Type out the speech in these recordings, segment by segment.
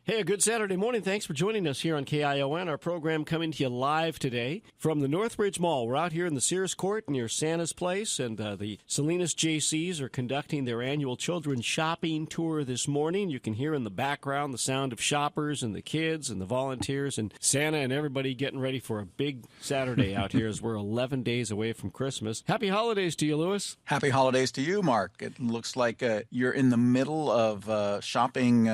Hey, a good Saturday morning. Thanks for joining us here on KION. Our program coming to you live today from the Northridge Mall. We're out here in the Sears Court near Santa's Place, and the Salinas JCs are conducting their annual children's shopping tour this morning. You can hear in the background the sound of shoppers and the kids and the volunteers and Santa and everybody getting ready for a big Saturday out here as we're 11 days away from Christmas. Happy holidays to you, Louis. Happy holidays to you, Mark. It looks like you're in the middle of shopping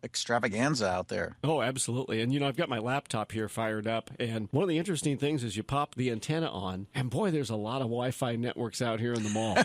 extravaganza out there. Oh, absolutely. And, I've got my laptop here fired up. And one of the interesting things is you pop the antenna on, and boy, there's a lot of Wi-Fi networks out here in the mall.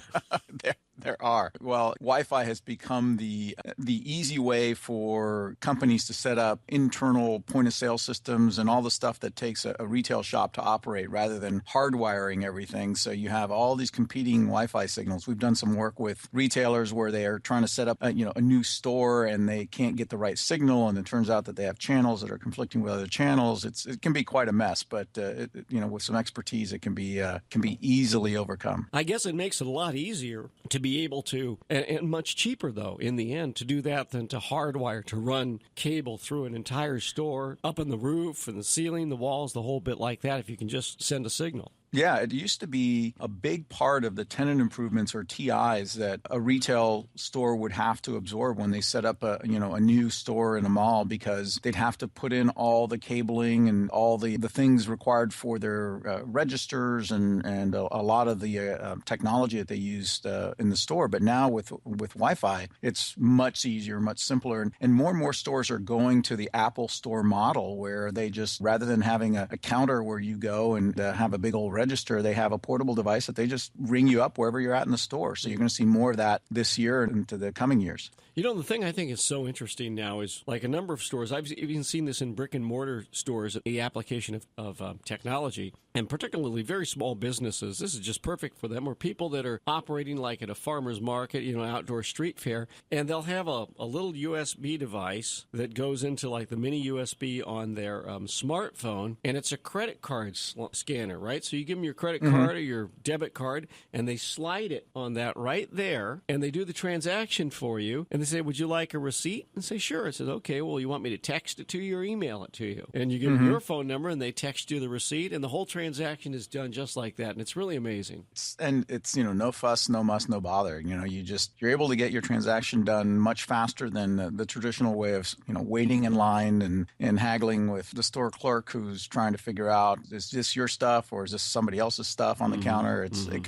There are. Well, Wi-Fi has become the easy way for companies to set up internal point-of-sale systems and all the stuff that takes a retail shop to operate rather than hardwiring everything. So you have all these competing Wi-Fi signals. We've done some work with retailers where they are trying to set up a new store and they can't get the right signal, and it turns out that they have channels that are conflicting with other channels. It can be quite a mess, but with some expertise, it can be easily overcome. I guess it makes it a lot easier to be able to, and much cheaper, though, in the end, to do that than to hardwire, to run cable through an entire store, up in the roof and the ceiling, the walls, the whole bit like that, if you can just send a signal. Yeah, it used to be a big part of the tenant improvements or TIs that a retail store would have to absorb when they set up a new store in a mall, because they'd have to put in all the cabling and all the things required for their registers and a lot of the technology that they used in the store. But now with Wi-Fi, it's much easier, much simpler, and more stores are going to the Apple Store model, where they just, rather than having a counter where you go and have a big old register, they have a portable device that they just ring you up wherever you're at in the store. So you're going to see more of that this year and into the coming years. The thing I think is so interesting now is, like, a number of stores, I've even seen this in brick and mortar stores, the application of technology, and particularly very small businesses. This is just perfect for them, or people that are operating like at a farmer's market, outdoor street fair, and they'll have a little USB device that goes into like the mini USB on their smartphone, and it's a credit card scanner, right? So you give them your credit card or your debit card, and they slide it on that right there, and they do the transaction for you, and they say, would you like a receipt? And say, sure. It says, okay, well, you want me to text it to you or email it to you? And you give them your phone number, and they text you the receipt, and the whole transaction is done just like that, and it's really amazing. It's no fuss, no muss, no bother. You're able to get your transaction done much faster than the traditional way of waiting in line and haggling with the store clerk who's trying to figure out, is this your stuff or is this somebody else's stuff on the counter? It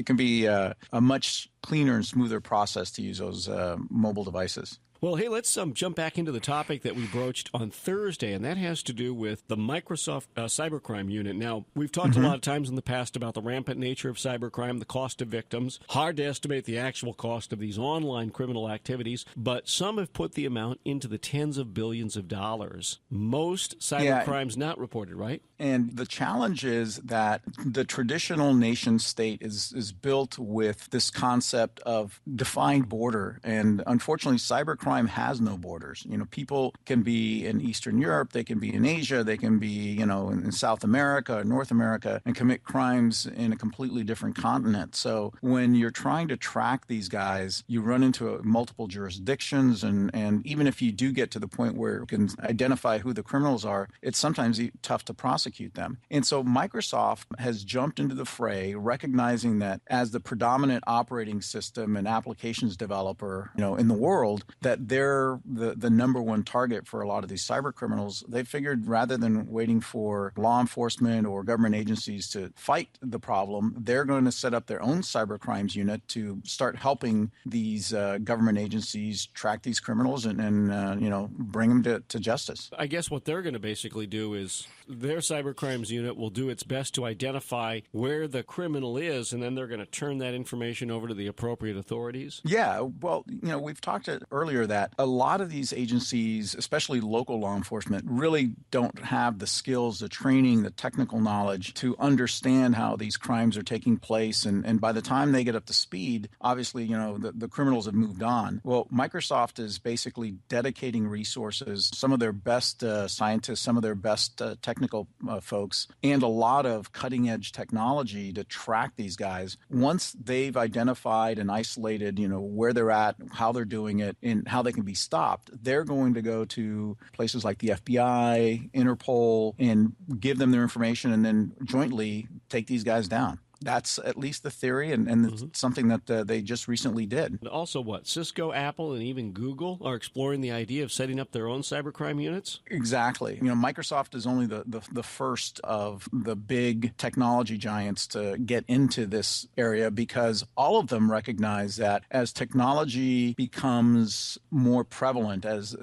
can be a much cleaner and smoother process to use those mobile devices. Well, hey, let's jump back into the topic that we broached on Thursday, and that has to do with the Microsoft Cybercrime Unit. Now, we've talked a lot of times in the past about the rampant nature of cybercrime, the cost of victims. Hard to estimate the actual cost of these online criminal activities, but some have put the amount into the tens of billions of dollars. Most cybercrimes not reported, right? And the challenge is that the traditional nation state is built with this concept of defined border, and unfortunately, cybercrime has no borders. People can be in Eastern Europe, they can be in Asia, they can be, in South America, North America, and commit crimes in a completely different continent. So when you're trying to track these guys, you run into multiple jurisdictions, and even if you do get to the point where you can identify who the criminals are, it's sometimes tough to prosecute them. And so Microsoft has jumped into the fray, recognizing that as the predominant operating system and applications developer, in the world, that they're the number one target for a lot of these cyber criminals. They figured rather than waiting for law enforcement or government agencies to fight the problem, they're going to set up their own cyber crimes unit to start helping these government agencies track these criminals and bring them to justice. I guess what they're going to basically do is their cyber crimes unit will do its best to identify where the criminal is, and then they're going to turn that information over to the appropriate authorities. Yeah, well, we've talked earlier that a lot of these agencies, especially local law enforcement, really don't have the skills, the training, the technical knowledge to understand how these crimes are taking place. And by the time they get up to speed, obviously, the criminals have moved on. Well, Microsoft is basically dedicating resources, some of their best scientists, some of their best technical folks, and a lot of cutting edge technology to track these guys. Once they've identified and isolated, where they're at, how they're doing it, and how how they can be stopped, they're going to go to places like the FBI, Interpol, and give them their information and then jointly take these guys down. That's at least the theory, and it's something that they just recently did. And also, Cisco, Apple, and even Google are exploring the idea of setting up their own cybercrime units? Exactly. Microsoft is only the first of the big technology giants to get into this area, because all of them recognize that as technology becomes more prevalent, as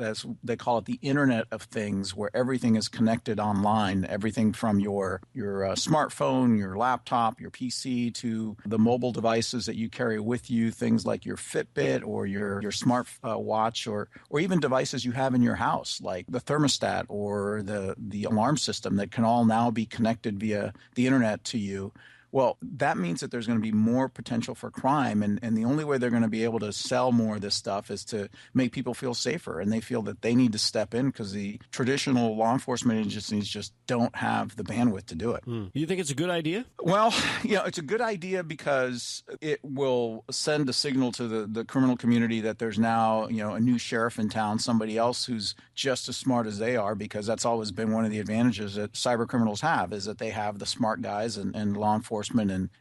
they call it, the Internet of Things, where everything is connected online, everything from your smartphone, your laptop, your PC, to the mobile devices that you carry with you, things like your Fitbit or your smart watch, or even devices you have in your house, like the thermostat or the alarm system, that can all now be connected via the internet to you. Well, that means that there's going to be more potential for crime, and the only way they're going to be able to sell more of this stuff is to make people feel safer, and they feel that they need to step in because the traditional law enforcement agencies just don't have the bandwidth to do it. You think it's a good idea? Well, it's a good idea because it will send a signal to the criminal community that there's now, a new sheriff in town, somebody else who's just as smart as they are, because that's always been one of the advantages that cyber criminals have, is that they have the smart guys, and law enforcement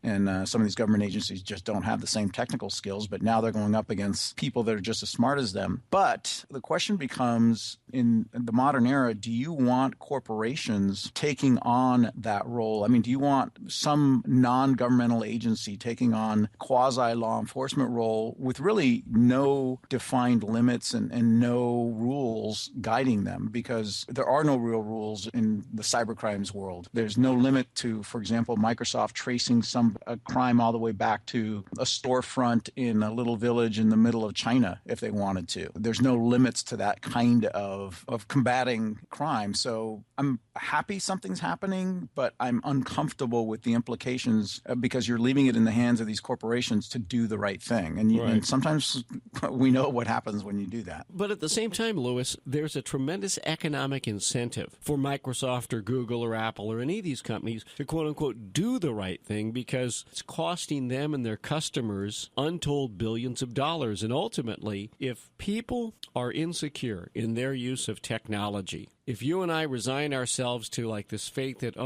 and some of these government agencies just don't have the same technical skills, but now they're going up against people that are just as smart as them. But the question becomes, in the modern era, do you want corporations taking on that role? I mean, do you want some non-governmental agency taking on quasi-law enforcement role with really no defined limits and no rules guiding them? Because there are no real rules in the cybercrimes world. There's no limit to, for example, Microsoft tracing a crime all the way back to a storefront in a little village in the middle of China if they wanted to. There's no limits to that kind of combating crime. So I'm happy something's happening, but I'm uncomfortable with the implications, because you're leaving it in the hands of these corporations to do the right thing. And sometimes we know what happens when you do that. But at the same time, Louis, there's a tremendous economic incentive for Microsoft or Google or Apple or any of these companies to, quote unquote, do the right thing, because it's costing them and their customers untold billions of dollars. And ultimately, if people are insecure in their use of technology, if you and I resign ourselves to like this faith that,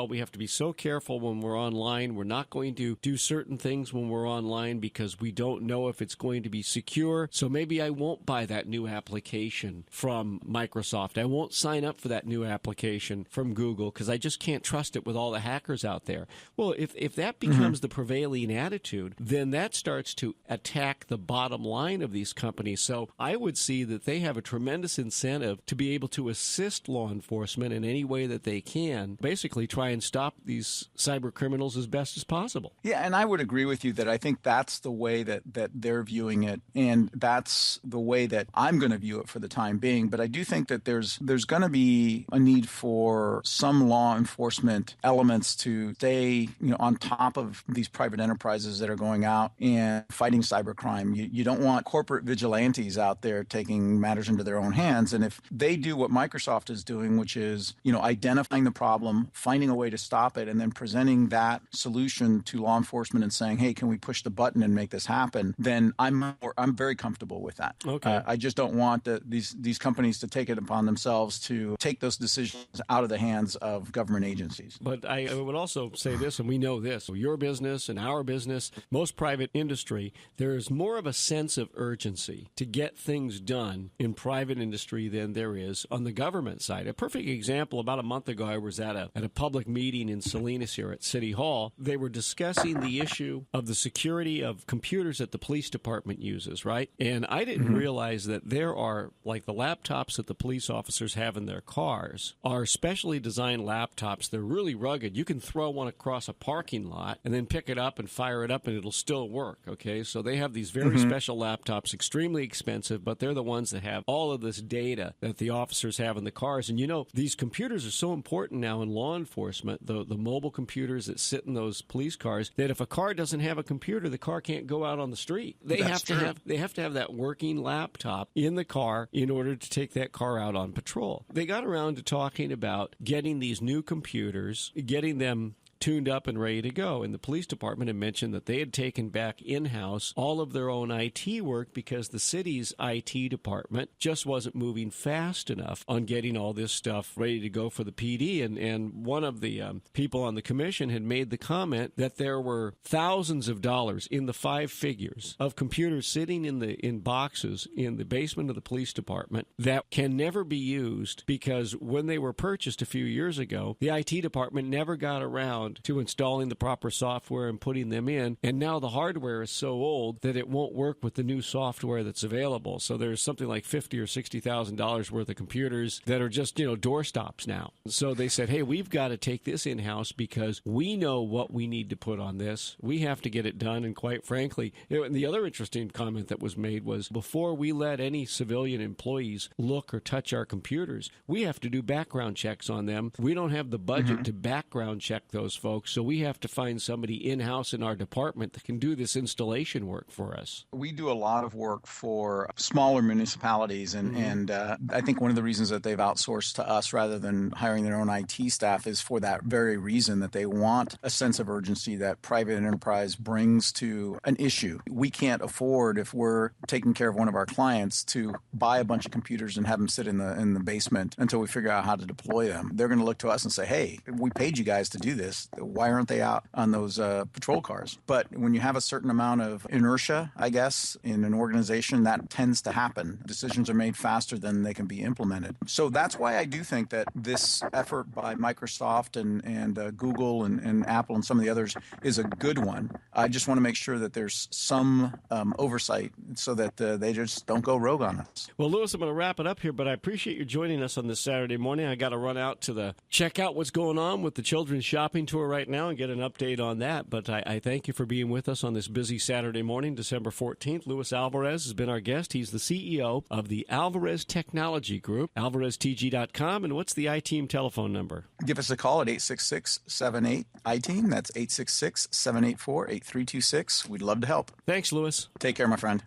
we have to be so careful when we're online, we're not going to do certain things when we're online because we don't know if it's going to be secure, so maybe I won't buy that new application from Microsoft. I won't sign up for that new application from Google because I just can't trust it with all the hackers out there. Well, if that becomes the prevailing attitude, then that starts to attack the bottom line of these companies. So I would see that they have a tremendous incentive to be able to assist law enforcement in any way that they can, basically try and stop these cyber criminals as best as possible. Yeah, and I would agree with you that I think that's the way that they're viewing it, and that's the way that I'm going to view it for the time being. But I do think that there's going to be a need for some law enforcement elements to stay, on top of these private enterprises that are going out and fighting cybercrime. You don't want corporate vigilantes out there taking matters into their own hands. And if they do what Microsoft is doing, which is, identifying the problem, finding a way to stop it, and then presenting that solution to law enforcement and saying, hey, can we push the button and make this happen? Then I'm very comfortable with that. Okay. I just don't want these companies to take it upon themselves to take those decisions out of the hands of government agencies. But I would also say this, and we know this, your business and our business, most private industry, there is more of a sense of urgency to get things done in private industry than there is on the government side. A perfect example, about a month ago, I was at a public meeting in Salinas here at City Hall. They were discussing the issue of the security of computers that the police department uses, right? And I didn't realize that there are, like the laptops that the police officers have in their cars are specially designed laptops. They're really rugged. You can throw one across a parking lot and then pick it up and fire it up and it'll still work, okay? So they have these very special laptops, extremely expensive, but they're the ones that have all of this data that the officers have in the cars. And these computers are so important now in law enforcement, the mobile computers that sit in those police cars, that if a car doesn't have a computer, the car can't go out on the street. They have to have that working laptop in the car in order to take that car out on patrol. They got around to talking about getting these new computers, getting them tuned up and ready to go. And the police department had mentioned that they had taken back in-house all of their own IT work because the city's IT department just wasn't moving fast enough on getting all this stuff ready to go for the PD. And one of the people on the commission had made the comment that there were thousands of dollars in the five figures of computers sitting in boxes in the basement of the police department that can never be used because when they were purchased a few years ago, the IT department never got around to installing the proper software and putting them in. And now the hardware is so old that it won't work with the new software that's available. So there's something like $50,000 or $60,000 worth of computers that are just, doorstops now. So they said, hey, we've got to take this in-house because we know what we need to put on this. We have to get it done. And quite frankly, and the other interesting comment that was made was before we let any civilian employees look or touch our computers, we have to do background checks on them. We don't have the budget to background check those folks, so we have to find somebody in-house in our department that can do this installation work for us. We do a lot of work for smaller municipalities, and I think one of the reasons that they've outsourced to us rather than hiring their own IT staff is for that very reason, that they want a sense of urgency that private enterprise brings to an issue. We can't afford, if we're taking care of one of our clients, to buy a bunch of computers and have them sit in the basement until we figure out how to deploy them. They're going to look to us and say, hey, we paid you guys to do this. Why aren't they out on those patrol cars? But when you have a certain amount of inertia, I guess, in an organization, that tends to happen. Decisions are made faster than they can be implemented. So that's why I do think that this effort by Microsoft and Google and Apple and some of the others is a good one. I just want to make sure that there's some oversight so that they just don't go rogue on us. Well, Louis, I'm going to wrap it up here, but I appreciate you joining us on this Saturday morning. I got to run out to check out what's going on with the children's shopping tour right now and get an update on that. But I thank you for being with us on this busy Saturday morning, December 14th. Louis Alvarez has been our guest. He's the CEO of the Alvarez Technology Group, alvareztg.com. And what's the iTeam telephone number? Give us a call at 866-78-iTeam. That's 866-784-8326. We'd love to help. Thanks, Louis. Take care, my friend.